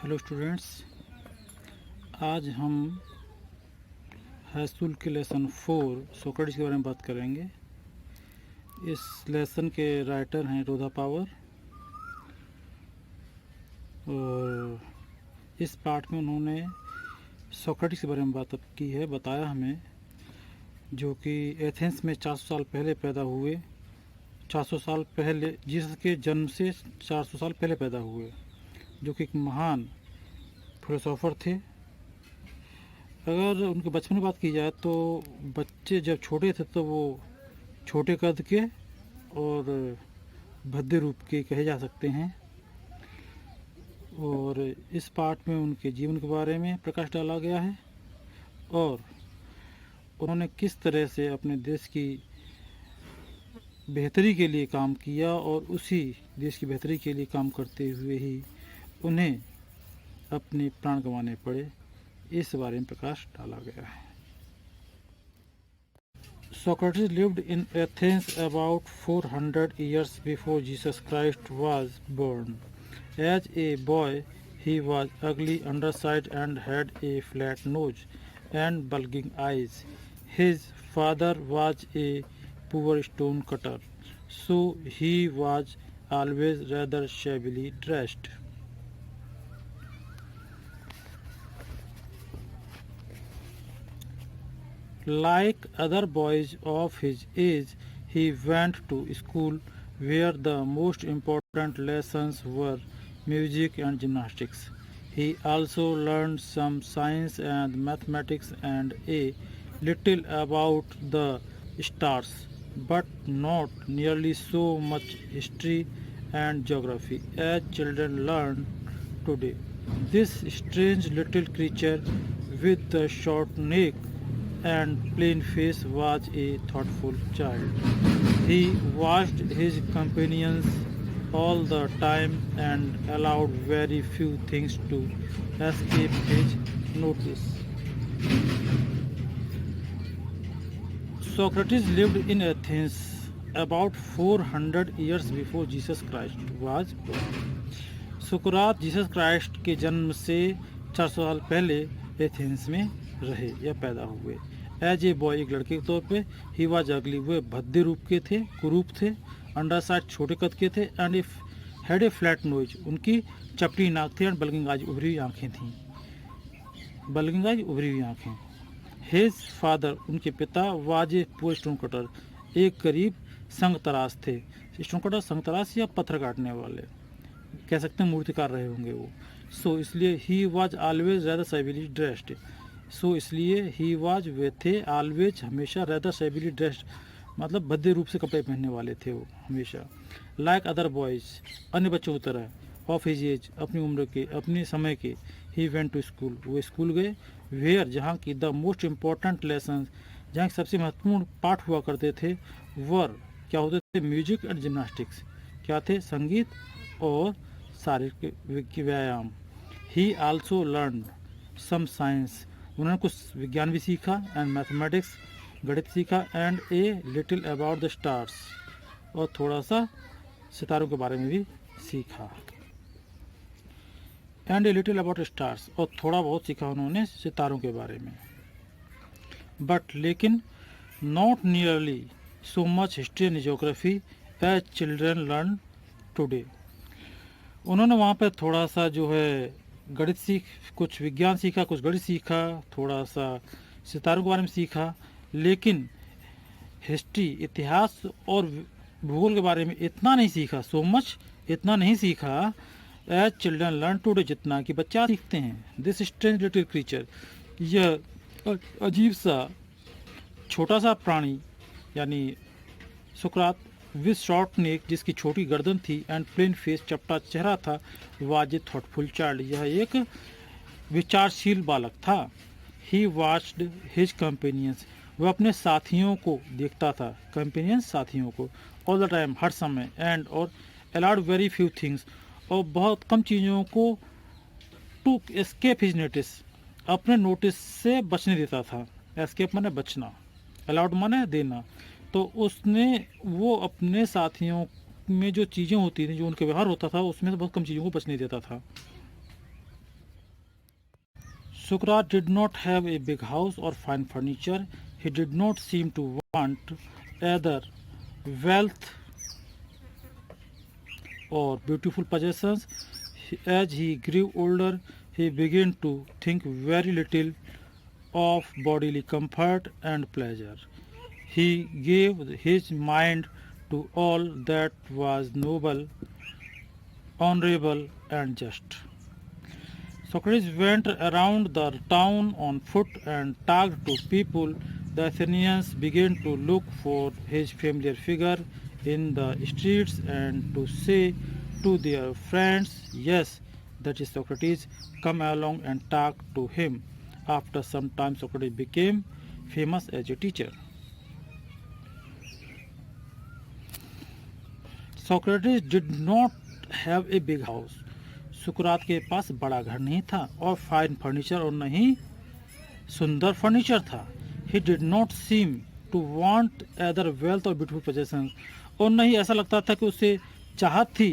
Hello students, आज हम high school के लेसन 4 सोक्रेटिस के बारे में बात करेंगे। इस लेसन के राइटर हैं रोधा पावर और इस पाठ में उन्होंने सोक्रेटिस के बारे में बात की है, बताया हमें, जो कि एथेंस में 400 साल पहले पैदा हुए। 400 साल पहले, जीसस के जन्म से 400 साल पहले पैदा हुए, जो कि एक महान फिलोसोफर थे। अगर उनके बचपन की बात की जाए तो बच्चे जब छोटे थे तो वो छोटे कद के और भद्दे रूप के कहे जा सकते हैं। और इस पाठ में उनके जीवन के बारे में प्रकाश डाला गया है और उन्होंने किस तरह से अपने देश की बेहतरी के लिए काम किया और उसी देश की बेहतरी के लिए काम करते हुए ही उन्हें अपने प्राण गंवाने पड़े, इस बारे में प्रकाश डाला गया है। Socrates lived in Athens about 400 years before Jesus Christ was born. As a boy, he was ugly underside and had a flat nose and bulging eyes. His father was a poor stone cutter, so he was always rather shabbily dressed. Like other boys of his age, he went to school where the most important lessons were music and gymnastics. He also learned some science and mathematics and a little about the stars, but not nearly so much history and geography as children learn today. This strange little creature with the short neck and plain face was a thoughtful child. He watched his companions all the time and allowed very few things to escape his notice. Socrates lived in Athens about 400 years before Jesus Christ was born. Sukrat Jesus Christ के जन्म से 400 साल पहले Athens में रहे या पैदा हुए। एज ए बॉय, एक लड़के के तौर पे, ही वाज अगली, वे भद्दे रूप के थे, कुरूप थे, अंडर साइड छोटे कद के थे, and had a flat knows, उनकी चपटी नाक थी, एंड बल्गिंग आइज, उभरी हुई आँखें थीं, बल्गिंग आइज, उभरी हुई आँखें। हिज फादर, उनके पिता, was a poor stone cutter, एक गरीब संग तराश थे। स्टोन कटर संग तराश या पत्थर काटने वाले कह सकते हैं, मूर्तिकार रहे होंगे वो। सो इसलिए he was always rather shabbily dressed, so इसलिए ही वाज, वे थे, ऑलवेज हमेशा, रेदर शैबिली ड्रेस्ड मतलब भद्दे रूप से कपड़े पहनने वाले थे वो हमेशा। लाइक अदर बॉयज, अन्य बच्चों की तरह, ऑफ हिज एज, अपनी उम्र के, अपने समय के, ही वेंट टू स्कूल, वो स्कूल गए, वेयर, जहाँ की, द मोस्ट इम्पॉर्टेंट लेसन, जहाँ सबसे महत्वपूर्ण पाठ हुआ करते थे, वर, क्या होते थे, म्यूजिक एंड जिम्नास्टिक्स, क्या थे, संगीत और शारीरिक व्यायाम। He also learn some science, उन्होंने कुछ विज्ञान भी सीखा, एंड मैथमेटिक्स, गणित सीखा, and a little about the stars, और थोड़ा सा सितारों के बारे में भी सीखा। And a little about stars, और थोड़ा बहुत सीखा उन्होंने सितारों के बारे में। बट लेकिन not nearly so much history and geography as children learn today, उन्होंने वहाँ पर थोड़ा सा जो है गणित कुछ विज्ञान सीखा, कुछ गणित सीखा, थोड़ा सा सितारों के बारे में सीखा, लेकिन हिस्ट्री, इतिहास और भूगोल के बारे में इतना नहीं सीखा, सो मच, इतना नहीं सीखा, एज चिल्ड्रन लर्न टुडे, जितना कि बच्चा सीखते हैं। दिस स्ट्रेंज लिटिल क्रीचर, यह अजीब सा छोटा सा प्राणी, यानी सुकरात, विथ शॉर्ट नेक, जिसकी छोटी गर्दन थी, एंड प्लेन फेस, चपटा चेहरा था, वाज ए थॉटफुल चाइल्ड, यह एक विचारशील बालक था। ही वॉच्ड हिज कंपेनियंस, वह अपने साथियों को देखता था, कंपेनियंस साथियों को, ऑल द टाइम, हर समय, एंड और अलाउड वेरी फ्यू थिंग्स, और बहुत कम चीज़ों को, टू एस्केप हिज नोटिस, अपने नोटिस से बचने देता था। एस्केप माने बचना, अलाउड माने देना, तो उसने वो अपने साथियों में जो चीज़ें होती थी, जो उनके व्यवहार होता था, उसमें से बहुत कम चीज़ों को बचने देता था। Socrates did not have a big house or fine furniture. He did not seem to want either wealth or beautiful possessions. As he grew older, he began to think very little of bodily comfort and pleasure. He gave his mind to all that was noble, honorable, and just. Socrates went around the town on foot and talked to people. The Athenians began to look for his familiar figure in the streets and to say to their friends, "Yes, that is Socrates, come along and talk to him." After some time, Socrates became famous as a teacher. Socrates did not have a big house. सुकरात के पास बड़ा घर नहीं था और fine furniture और नहीं सुंदर furniture था. He did not seem to want either wealth or beautiful possessions, और नहीं ऐसा लगता था कि उसे चाहत थी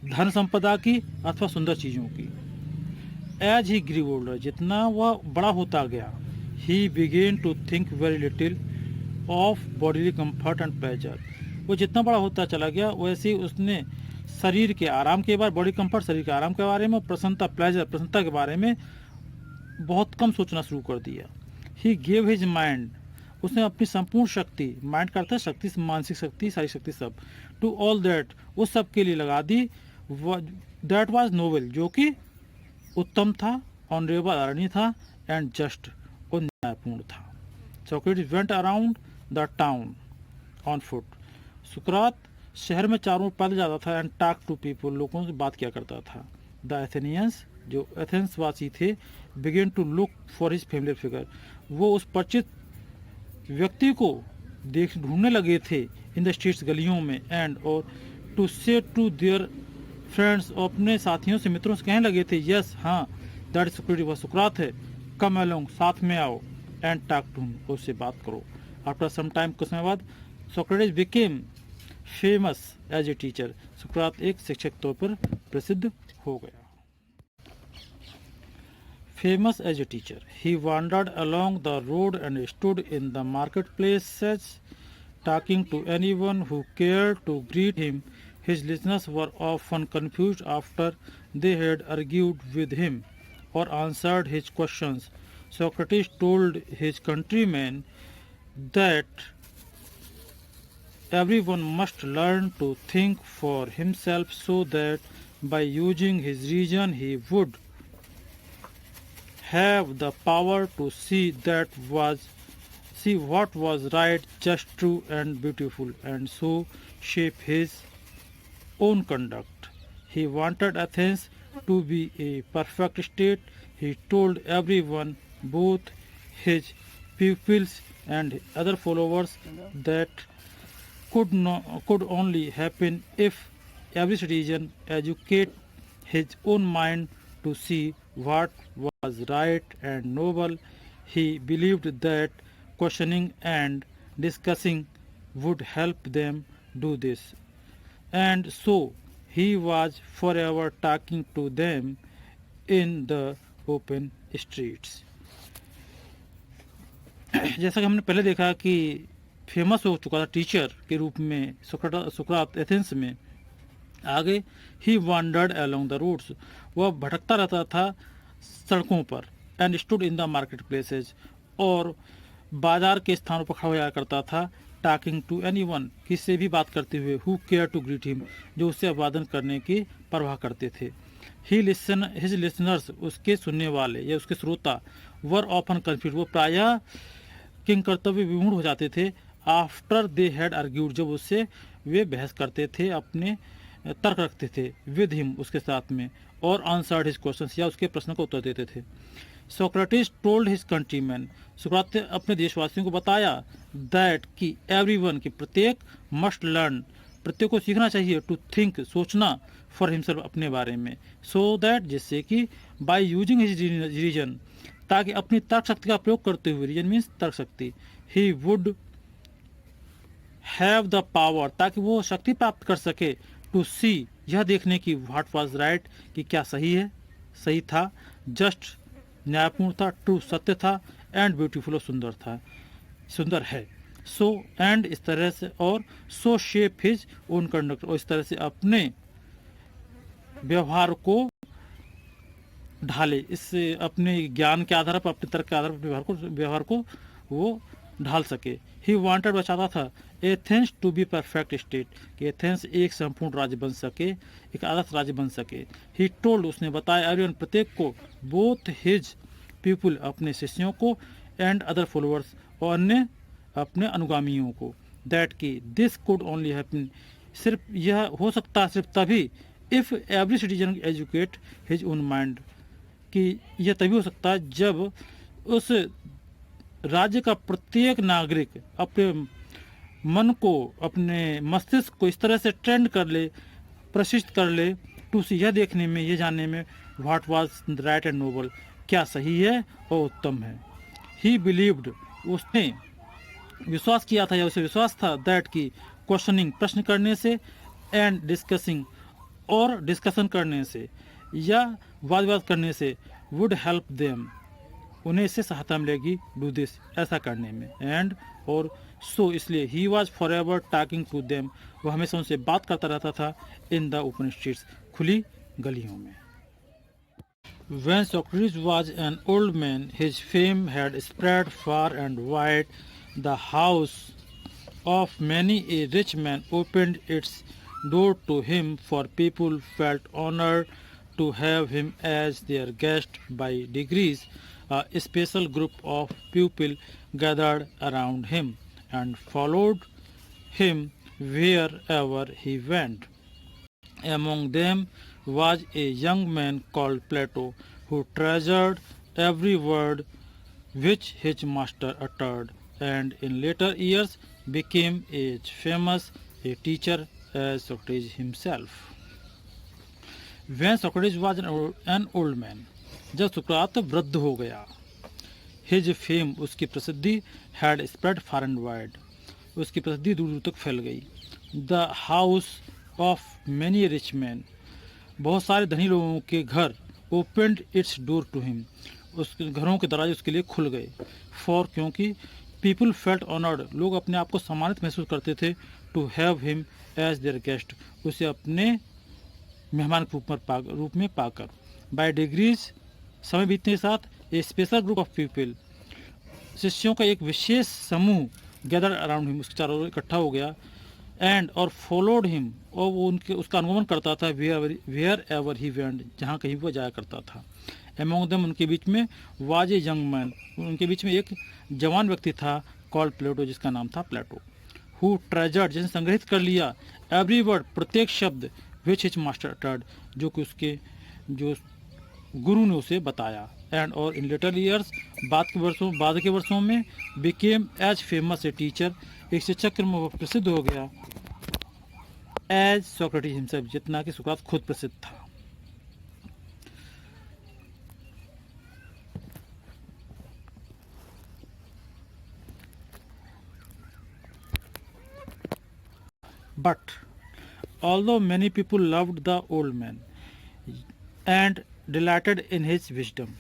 धन संपदा की अथवा सुंदर चीज़ों की. एज ही ग्रीव ओल्डर, जितना वह बड़ा होता गया, he began to think very little of bodily comfort and pleasure. वो जितना बड़ा होता चला गया वैसे ही उसने शरीर के आराम के बारे, बॉडी कंफर्ट, शरीर के आराम के बारे में, प्रसन्नता, प्लेजर, प्रसन्नता के बारे में बहुत कम सोचना शुरू कर दिया. ही गेव हिज माइंड, उसने अपनी संपूर्ण शक्ति, माइंड का अर्थ है शक्ति, मानसिक शक्ति, शारीरिक शक्ति, सब, टू ऑल दैट, उस सब के लिए लगा दी दैट वाज नोबल, जो कि उत्तम था, ऑनरेबल, आदरणीय था, एंड जस्ट, और न्यायपूर्ण था. Socrates went around the town on foot. सुकरात शहर में चारों ओर पैदल जाता था. एंड टॉक टू पीपल, लोगों से बात किया करता था. द एथेनियंस, जो एथेंस वासी थे, began to look for his familiar figure, वो उस परिचित व्यक्ति को ढूंढने लगे थे इन द स्ट्रीट्स, गलियों में. एंड और टू से टू देयर फ्रेंड्स, अपने साथियों से, मित्रों से कहने लगे थे, यस, हाँ, दैट इज सोक्रेटिस, वह सुकरात है, कम अलोंग, साथ में आओ, एंड टॉक टू हिम, उससे बात करो. आफ्टर सम टाइम, कुछ समय बाद, Socrates became famous as a teacher, सुकरात एक शिक्षक तौर पर प्रसिद्ध हो गया. Famous as a teacher, he wandered along the road and stood in the marketplaces talking to anyone who cared to greet him. His listeners were often confused after they had argued with him or answered his questions. Socrates told his countrymen that everyone must learn to think for himself, so that by using his reason he would have the power to see what was right, just, true, and beautiful, and so shape his own conduct. He wanted Athens to be a perfect state. He told everyone, both his pupils and other followers, that could only happen if every citizen educate his own mind to see what was right and noble. He believed that questioning and discussing would help them do this, and so he was forever talking to them in the open streets. जैसा कि हमने पहले देखा कि famous हो चुका था teacher के रूप में सुकरात एथेंस में. आगे, ही वांडर्ड अलोंग द रोड्स, वह भटकता रहता था सड़कों पर. And stood in the market places, और बाजार के स्थानों पर खड़ा हो जाया करता था. टॉकिंग टू एनीवन, किससे भी बात करते हुए. Who care to greet him, जो उससे अभिवादन करने की परवाह करते थे. हिज लिसनर्स, उसके सुनने वाले या उसके श्रोता, वर ऑफन कन्फ्यूज, वो प्रायः किंग कर्तव्य विमूढ़ हो जाते थे. आफ्टर दे हैड आर्ग्यूड, जब उससे वे बहस करते थे, अपने तर्क रखते थे, विद हिम, उसके साथ में, और आंसर्ड हिज क्वेश्चंस, या उसके प्रश्न का उत्तर देते थे. सोक्रेटिस टोल्ड हिज कंट्रीमैन, सुकरात ने अपने देशवासियों को बताया, दैट कि एवरीवन, की प्रत्येक, मस्ट लर्न, प्रत्येक को सीखना चाहिए, टू थिंक, सोचना, फॉर हिमसेल्फ, अपने बारे में, सो दैट, जिससे कि बाय यूजिंग हिज रीजन, ताकि अपनी तर्क शक्ति का प्रयोग करते हुए, रीजन मीन्स तर्क शक्ति, he would have the power, ताकि वो शक्ति प्राप्त कर सके, टू सी, यह देखने की, व्हाट वाज राइट, कि क्या सही है, सही था, जस्ट, न्यायपूर्ण था, ट्रू सत्य था, एंड ब्यूटीफुल और सुंदर है। सो एंड इस तरह से, और सो शेप हिज ओन कंडक्ट, और इस तरह से अपने व्यवहार को ढाले, इस अपने ज्ञान के आधार पर, अपने तर्क के आधार पर व्यवहार को वो ढाल सके। ही वांटेड, वह चाहता था, Athens to be perfect state, कि एथेंस एक संपूर्ण राज्य बन सके, एक आदर्श राज्य बन सके। ही टोल्ड, उसने बताया, एवरीवन, प्रत्येक को, बोथ हिज पीपुल, अपने शिष्यों को, एंड अदर फॉलोअर्स, और अन्य अपने अनुगामियों को, दैट की दिस कुड ओनली हैपन, सिर्फ यह हो सकता है सिर्फ तभी, if every citizen educate his own mind, कि यह तभी हो सकता है जब उस राज्य का प्रत्येक नागरिक अपने मन को, अपने मस्तिष्क को इस तरह से ट्रेंड कर ले, प्रशिक्षित कर ले, टू सी, यह देखने में, यह जानने में, what was right and noble, क्या सही है और उत्तम है। ही बिलीव्ड, उसने विश्वास किया था, या उसे विश्वास था, दैट की क्वेश्चनिंग, प्रश्न करने से, एंड डिस्कसिंग, और डिस्कशन करने से, या वाद विवाद करने से, वुड हेल्प देम, उन्हें इससे सहायता मिलेगी, डू दिस, ऐसा करने में, एंड, और सो, इसलिए, he was forever talking to them, वह हमेशा उनसे बात करता रहता था, इन द ओपन स्ट्रीट्स, खुली गलियों में। When Socrates was an old man, his fame had spread far and wide. The house of many a rich man opened its door to him, for people felt honored to have him as their guest. By degrees, a special group of people gathered around him and followed him wherever he went. Among them was a young man called Plato, who treasured every word which his master uttered, and in later years became as famous a teacher as Socrates himself. When Socrates was an old man, जब सुकरात वृद्ध हो गया, his fame, उसकी प्रसिद्धि, had spread far and wide, उसकी प्रसिद्धि दूर दूर तक फैल गई. The house of many rich men, बहुत सारे धनी लोगों के घर, opened its door to him, उसके घरों के दरवाजे उसके लिए खुल गए. For, क्योंकि people felt honored, लोग अपने आप को सम्मानित महसूस करते थे, to have him as their guest, उसे अपने मेहमान के रूप में पाकर. By degrees, समय बीतने के साथ, ए स्पेशल ग्रुप ऑफ पीपल, शिष्यों का एक विशेष समूह, गैदर अराउंड हिम, उसके चारों ओर इकट्ठा हो गया, एंड, और फॉलोड हिम, और वो उसका अनुगमन करता था, वेयर एवर ही वेंट, जहाँ कहीं वो जाया करता था. एमोंग देम, उनके बीच में, वाज ए यंग मैन, उनके बीच में एक जवान व्यक्ति था, कॉल्ड प्लेटो, जिसका नाम था प्लेटो. हु ट्रेजर्ड, जिसने संग्रहित कर लिया, एवरी वर्ड, प्रत्येक शब्द, विच हिज मास्टर अटर्ड, जो कि उसके जो गुरु ने उसे बताया. एंड, और इन लेटर ईयर्स, बाद के वर्षों में, became as famous a teacher, एक शिक्षक के रूप में प्रसिद्ध हो गया, एज सोक्रेटिस हिमसेल्फ, जितना कि सुकरात खुद प्रसिद्ध था. But although many people loved the old man and delighted in his wisdom,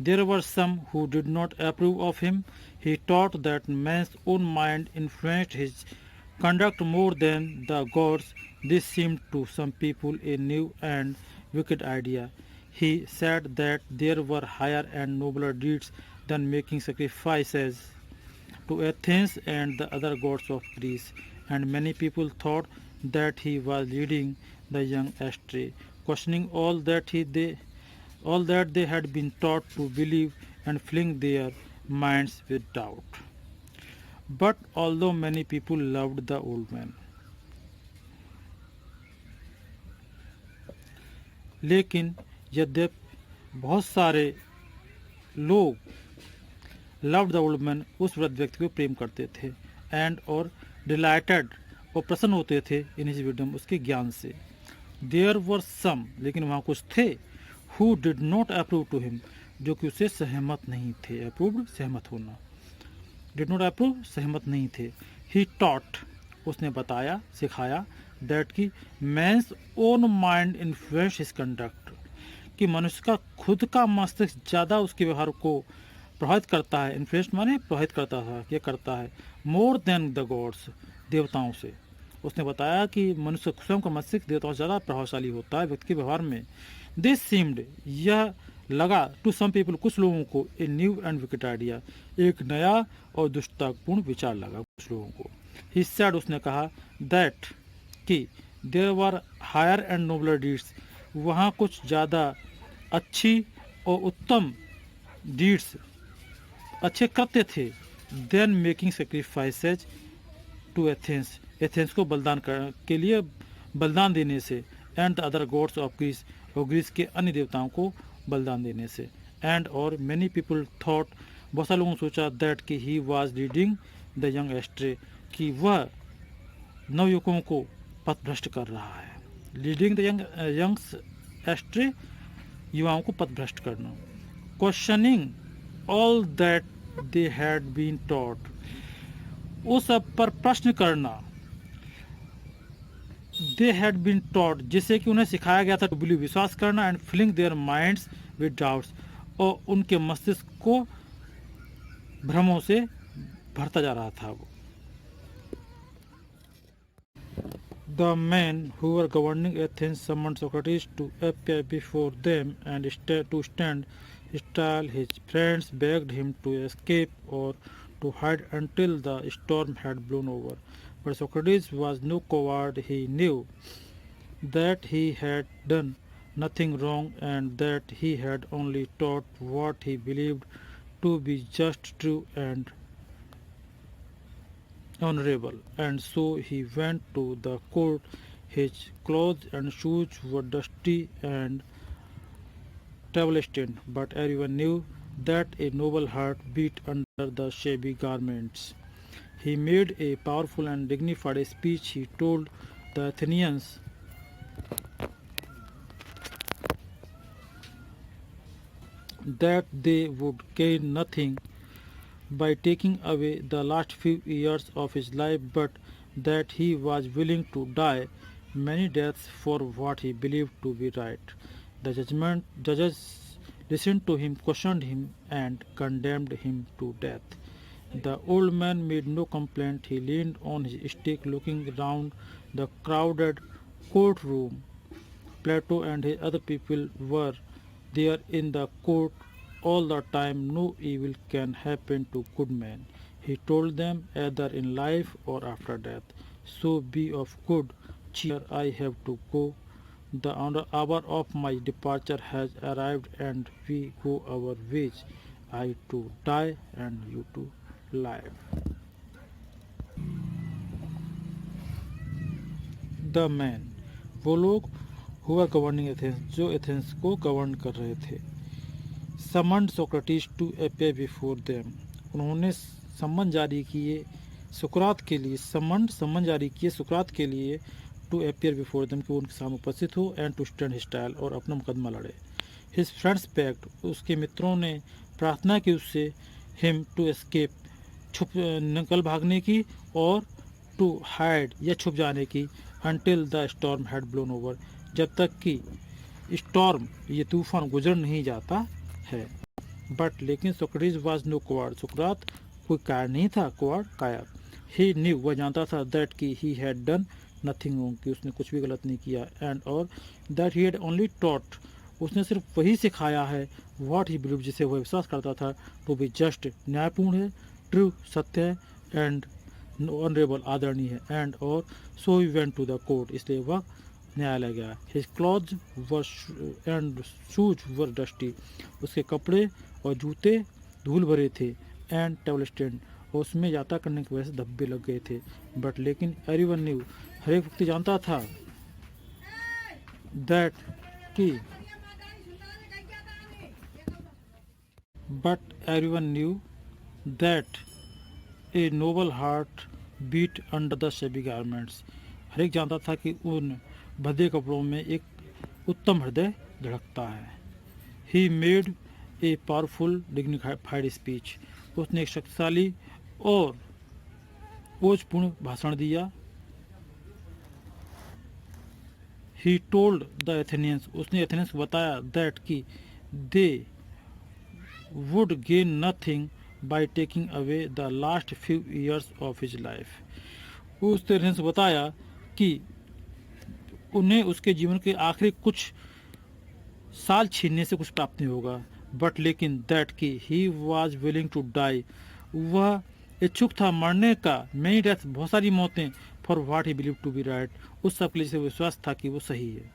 there were some who did not approve of him. He taught that man's own mind influenced his conduct more than the gods. This seemed to some people a new and wicked idea. He said that there were higher and nobler deeds than making sacrifices to Athens and the other gods of Greece, and many people thought that he was leading the young astray, questioning all that they had been taught to believe and filling their minds with doubt. But although many people loved the old man, लेकिन यद्यपि बहुत सारे लोग loved the old man, उस वृद्ध व्यक्ति को प्रेम करते थे, एंड, और डिलाइटेड, और प्रसन्न होते थे, इन हिज विडम, उसके ज्ञान से. देयर वर सम, लेकिन वहाँ कुछ थे, who did not approve to him, जो कि उसे सहमत नहीं थे. अप्रूव्ड, सहमत होना. डिड नॉट अप्रूव, सहमत नहीं थे. ही टॉट, उसने बताया, सिखाया, दैट की man's own mind influence his conduct, कि मनुष्य का खुद का मस्तिष्क ज़्यादा उसके व्यवहार को प्रभावित करता है। इन्फ्लुएंस माने प्रभावित करता था, ये करता है, मोर देन द गॉड्स, देवताओं से। उसने बताया कि मनुष्य स्वयं का मस्तिष्क देवताओं से ज़्यादा प्रभावशाली होता है व्यक्ति के व्यवहार में। दिस सीम्ड, यह लगा टू सम पीपल, कुछ लोगों को, a new and wicket idea, एक नया और दुष्टतापूर्ण विचार लगा कुछ लोगों को। ही सेड, उसने कहा, दैट, कि there were higher and nobler deeds, वहाँ कुछ ज़्यादा अच्छी और उत्तम डीड्स, अच्छे कृत्य थे, than making sacrifices to Athens, Athens को बलिदान के लिए बलिदान देने से, and the other gods of Greece, और ग्रीस के अन्य देवताओं को बलिदान देने से। एंड और मेनी पीपल थॉट, बहुत सारे लोगों ने सोचा, दैट कि he was leading the young ashtray, कि वह नवयुवकों को पथभ्रष्ट कर रहा है। लीडिंग द यंग्स एस्ट्रे, युवाओं को पथभ्रष्ट करना। Questioning all that they had been taught, उस सब पर प्रश्न करना, दे हैड बीन टॉट, जिसे कि उन्हें सिखाया गया था, टू बिलीव, विश्वास करना, and filling their minds with doubts, और उनके मस्तिष्क को भ्रमों से भरता जा रहा था वो। The men who were governing Athens summoned Socrates to appear before them and to stand still. His friends begged him to escape or to hide until the storm had blown over. But Socrates was no coward. He knew that he had done nothing wrong and that he had only taught what he believed to be just, true, and honorable. And so he went to the court. His clothes and shoes were dusty and travel-stained, but everyone knew that a noble heart beat under the shabby garments. He made a powerful and dignified speech. He told the Athenians that they would gain nothing by taking away the last few years of his life, but that he was willing to die many deaths for what he believed to be right. The judges listened to him, questioned him, and condemned him to death. The old man made no complaint. He leaned on his stick, looking round the crowded courtroom. Plato and his other people were there in the court all the time. No evil can happen to good men, he told them, either in life or after death. So be of good cheer. I have to go. The hour of my departure has arrived, and we go our ways. I to die, and you to live. The man, वो लोग who were governing Athens, जो Athens को govern कर रहे थे, summoned Socrates to appear before them, उन्होंने सम्मन जारी किए सुकरात के लिए, सम्मन जारी किए सुकरात के लिए, टू अपियर बिफोर देम, कि वो उनके सामने उपस्थित हो, and to stand his trial, और अपना मुकदमा लड़े। हिज फ्रेंड्स बेग्ड, उसके मित्रों ने प्रार्थना की उससे, हिम टू एस्केप, छुप निकल भागने की, और टू हाइड, या छुप जाने की, until the storm had blown over, जब तक कि स्टॉर्म, ये तूफान गुजर नहीं जाता है। बट लेकिन सोक्रेटिस वाज नो कोवार्ड, सुकरात कोई कायर नहीं था, कोवार्ड कायर। ही न्यू, वह जानता था, दैट कि he had done nothing wrong, कि उसने कुछ भी गलत नहीं किया, एंड और that he had only taught, उसने सिर्फ वही सिखाया है, व्हाट ही बिलीव, जिसे वह विश्वास करता था, टू बी जस्ट, न्यायपूर्ण है, ट्रू, सत्य है, एंड ऑनरेबल, आदरणीय है, एंड और so he went to the court, इसलिए वह न्यायालय गया। His clothes were and shoes were dusty, उसके कपड़े और जूते धूल भरे थे, एंड टेबल स्टैंड, और उसमें यात्रा करने की वजह से धब्बे लग गए थे। बट लेकिन एवरीवन न्यू, हर एक व्यक्ति जानता था, दैट कि but everyone knew that a noble heart beat under the shabby garments, हर एक जानता था कि उन भद्दे कपड़ों में एक उत्तम हृदय धड़कता है। He made a powerful dignified speech, उसने एक शक्तिशाली और ओजपूर्ण भाषण दिया। ही टोल्ड द एथेनियंस, उसने एथेनियंस को बताया दैट कि they would gain nothing by taking away the last few years of his life. उस एथेनियंस को बताया कि उन्हें उसके जीवन के आखिरी कुछ साल छीनने से कुछ प्राप्त नहीं होगा, बट लेकिन दैट कि he was willing to die, वह इच्छुक था मरने का, मेनी डेथ, बहुत सारी मौतें, for what he believe to be right, उस सब के लिए विश्वास था कि वो सही है।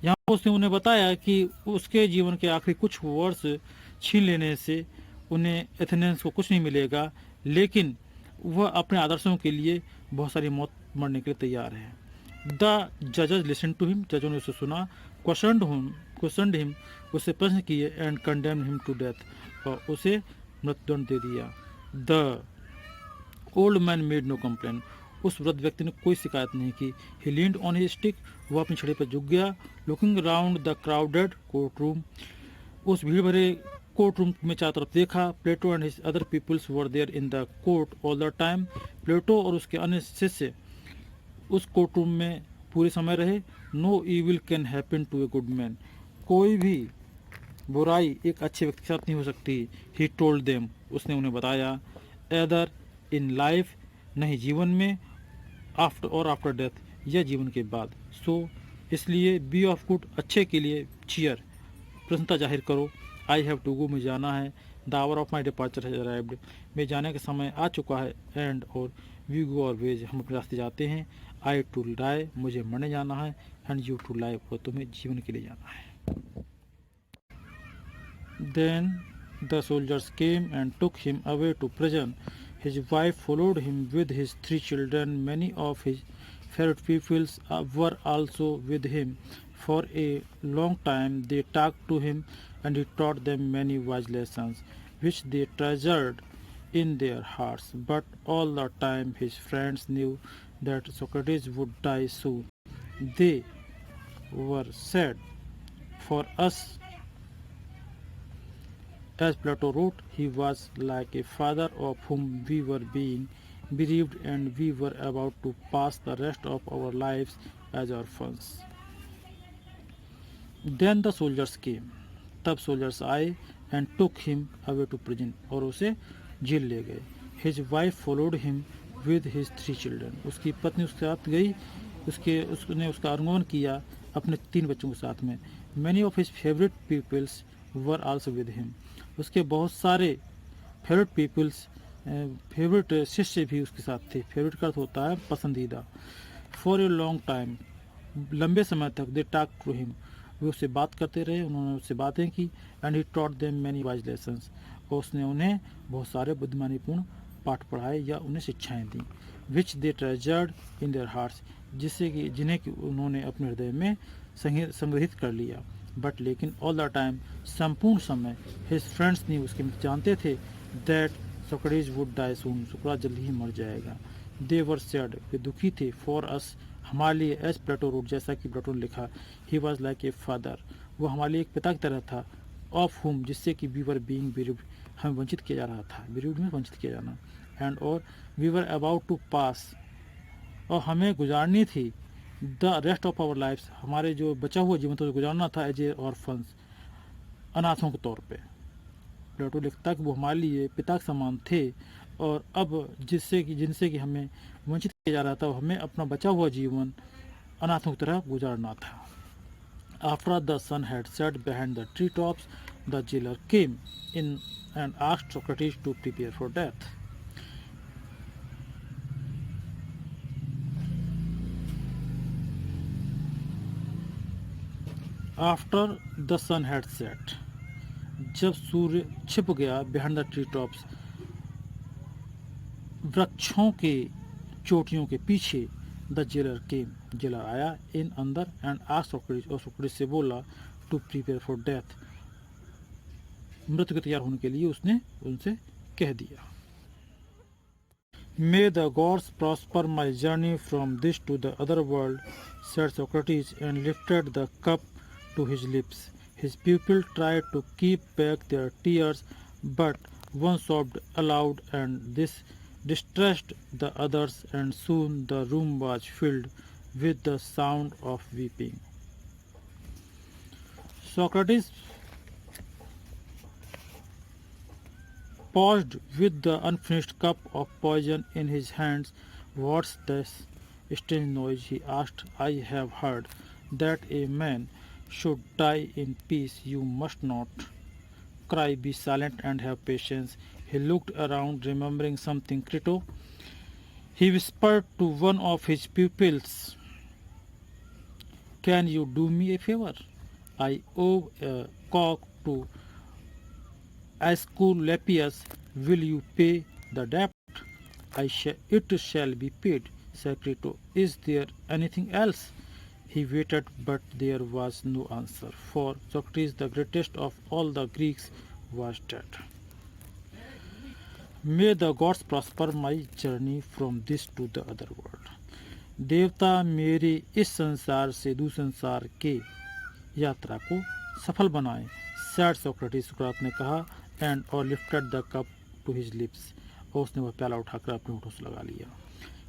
यहाँ उसने उन्हें बताया कि उसके जीवन के आखिरी कुछ वर्ष छीन लेने से उन्हें एथेनियंस को कुछ नहीं मिलेगा, लेकिन वह अपने आदर्शों के लिए बहुत सारी मौत मरने के लिए तैयार है। द जजेस लिसन टू हिम, जजों ने उसे सुना, क्वेश्चनड हिम, उसे प्रश्न किए, and condemn him to death, और उसे मृत्युदंड दे दिया। The old man made no complain, उस वृद्ध व्यक्ति ने कोई शिकायत नहीं की। He leaned on his stick, वह अपनी छड़ी पर झुक गया। Looking around the crowded court room, उस भीड़ भरे कोर्ट रूम में चारों तरफ देखा। Plato and his other peoples were there in the court all the time, Plato और उसके अन्य शिष्य उस कोर्ट रूम में पूरे समय रहे। No evil can happen to a good man, कोई भी बुराई एक अच्छे व्यक्ति के साथ नहीं हो सकती। ही टोल्ड देम, उसने उन्हें बताया, एदर इन लाइफ, नहीं जीवन में, आफ्टर डेथ, या जीवन के बाद। सो इसलिए बी ऑफ गुड, अच्छे के लिए, चीयर, प्रसन्नता जाहिर करो। आई हैव टू गो, मुझे जाना है। The hour of my departure has arrived, मेरे जाने का समय आ चुका है। एंड और वी गो और वेज, हम अपने रास्ते जाते हैं। आई टू डाई, मुझे मरने जाना है। एंड यू टू लाइफ, और तुम्हें जीवन के लिए जाना है। Then the soldiers came and took him away to prison. His wife followed him with his 3 children. Many of his favorite pupils were also with him. For a long time they talked to him, and he taught them many wise lessons, which they treasured in their hearts. But all the time his friends knew that Socrates would die soon. They were sad for us. As Plato wrote, he was like a father of whom we were being bereaved, and we were about to pass the rest of our lives as orphans. Then the soldiers came. तब soldiers आए and took him away to prison, और उसे jail ले गए। His wife followed him with his 3 children. उसकी पत्नी उसके साथ गई, उसने उसका अनुगमन किया अपने 3 बच्चों के साथ में। Many of his favorite pupils were also with him. उसके बहुत सारे फेवरेट पीपल्स, फेवरेट शिष्य भी उसके साथ थे। फेवरेट का अर्थ होता है पसंदीदा। फॉर ए लॉन्ग टाइम, लंबे समय तक, दे टॉक टू हिम, वे उससे बात करते रहे, उन्होंने उससे बातें की। And he taught them many wise lessons, और उसने उन्हें बहुत सारे बुद्धिमानीपूर्ण पाठ पढ़ाए या उन्हें शिक्षाएं दी। विच दे ट्रेजर्ड इन देयर हार्ट्स, जिससे कि जिन्हें कि उन्होंने अपने हृदय में संग्रहित कर लिया। बट लेकिन ऑल द टाइम, संपूर्ण समय, हिज फ्रेंड्स ने, उसके मित्र जानते थे, दैट सोक्रेटिस वुड डाई सून, सुकरात जल्दी ही मर जाएगा। दे वर सैड, वे दुखी थे, फॉर अस, हमारे लिए, एज प्लेटो रोड, जैसा कि प्लेटो ने लिखा, he was like a father, वो हमारे लिए एक पिता की तरह था, ऑफ हुम, जिससे कि वी वर बीइंग बिरीव्ड, हमें वंचित किया जा रहा था, बिरीव्ड में वंचित किया जाना। एंड और we were about to pass, और हमें गुजारनी थी, the rest of our lives, हमारे जो बचा हुआ जीवन तो गुजारना था, एज ए ऑर्फन्स, अनाथों के तौर पे। प्लेटो लिखता कि वो हमारे लिए पिता के समान थे, और अब जिनसे कि हमें वंचित किया जा रहा था, हमें अपना बचा हुआ जीवन अनाथों की तरह गुजारना था। After the sun had set behind the tree tops, the jailer came in and asked Socrates to prepare for death. After the sun had set, जब सूर्य छिप गया, बिहाइंड द ट्री टॉप्स, वृक्षों के चोटियों के पीछे, द जेलर केम, जेलर आया, इन अंदर, एंड आस्क्ड सोक्रेटिस, और सोक्रेटिस से बोला, टू प्रिपेयर फॉर डेथ, मृत्यु के तैयार होने के लिए उसने उनसे कह दिया। May the gods prosper my journey from this to the other world, said Socrates, and lifted the cup to his lips. His pupil tried to keep back their tears, but one sobbed aloud, and this distressed the others, and soon the room was filled with the sound of weeping. Socrates paused with the unfinished cup of poison in his hands. What's this strange noise? He asked. I have heard that a man should die in peace. You must not cry, be silent, and have patience. He looked around, remembering something. Crito, he whispered to one of his pupils, can you do me a favor? I owe a cock to Asclepius. Will you pay the debt? It shall be paid, said Crito. Is there anything else? He waited, but there was no answer, for Socrates, the greatest of all the Greeks, was dead. May the gods prosper my journey from this to the other world. देवता मेरे इस संसार से दूसरे संसार के यात्रा को सफल बनाए. सैड सोक्रेटिस, सुकरात ने कहा. एंड और lifted the cup to his lips, और उसने वह प्याला उठाकर अपने होठों से लगा लिया.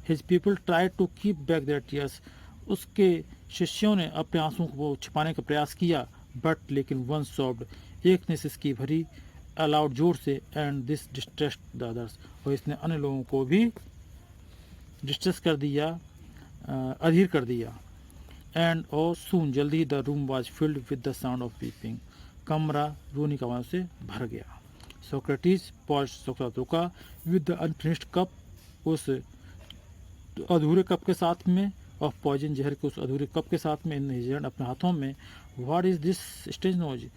His people try to keep back their tears, उसके शिष्यों ने अपने आंसुओं को छिपाने का प्रयास किया. बट लेकिन वन सॉफ्ड, एक ने सिसकी भरी, अलाउड, जोर से. And this distressed the others, और इसने अन्य लोगों को भी डिस्ट्रेस कर दिया, अधीर कर दिया. एंड और सून, जल्दी, the room was filled with the sound of weeping, कमरा रोने की आवाज से भर गया. सोक्रेटिस पॉज, सोक्रेटिस रुका. विद द अनफिनिश्ड कप, उस अधूरे कप के साथ में, ऑफ पॉइजन, जहर के उस अधूरे कप के साथ में, इन हिज हैंड, अपने हाथों में. What is this strange noise,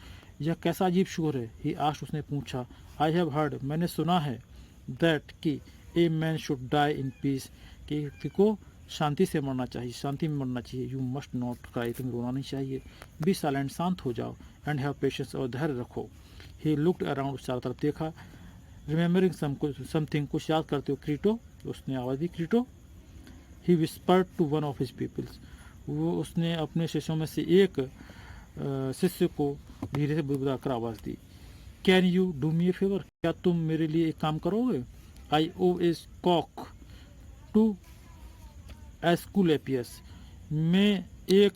यह कैसा अजीब शोर है? ही आस्क्ड, उसने पूछा. आई हैव हर्ड, मैंने सुना है. दैट कि a man should die in peace, कि व्यक्ति को शांति से मरना चाहिए, शांति में मरना चाहिए. यू मस्ट नॉट क्राई, तुम्हें रोना नहीं चाहिए. बी साइलेंट, शांत हो जाओ. एंड हैव पेशेंस, और धैर्य रखो. ही लुक्ड अराउंड, चारों तरफ देखा. रिमेम्बरिंग समथिंग, कुछ याद करते हो. क्रीटो, उसने आवाज़ दी. Crito. He whispered to one of his peoples, वो उसने अपने शिष्यों में से एक शिष्य को धीरे से बुदबुदाकर आवाज़ दी. Can you do me a favour, क्या तुम मेरे लिए एक काम करोगे? I owe is cock to Asclepius, मैं एक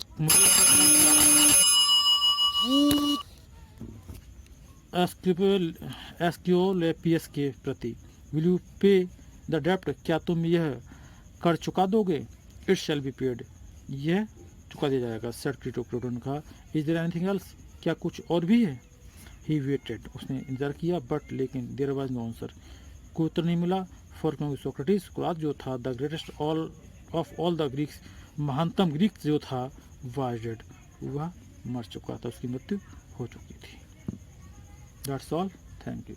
एस्क्योलेपियस के प्रति. विल यू पे द डेप्ट, क्या तुम यह कर चुका दोगे? इट शैल बी पेड, यह चुका दिया जाएगा. सेड क्रीटो, क्रीटो ने कहा. इज देयर एनीथिंग एल्स, क्या कुछ और भी है? ही वेटेड, उसने इंतजार किया. बट लेकिन देयर वाज नो आंसर, कोई उत्तर नहीं मिला. फॉर क्योंकि सोक्रेटिस, सुकरात जो था, the greatest of all the Greeks, महानतम ग्रीक जो था, वाज डेड, वह मर चुका था, उसकी मृत्यु हो चुकी थी. That's all. Thank you.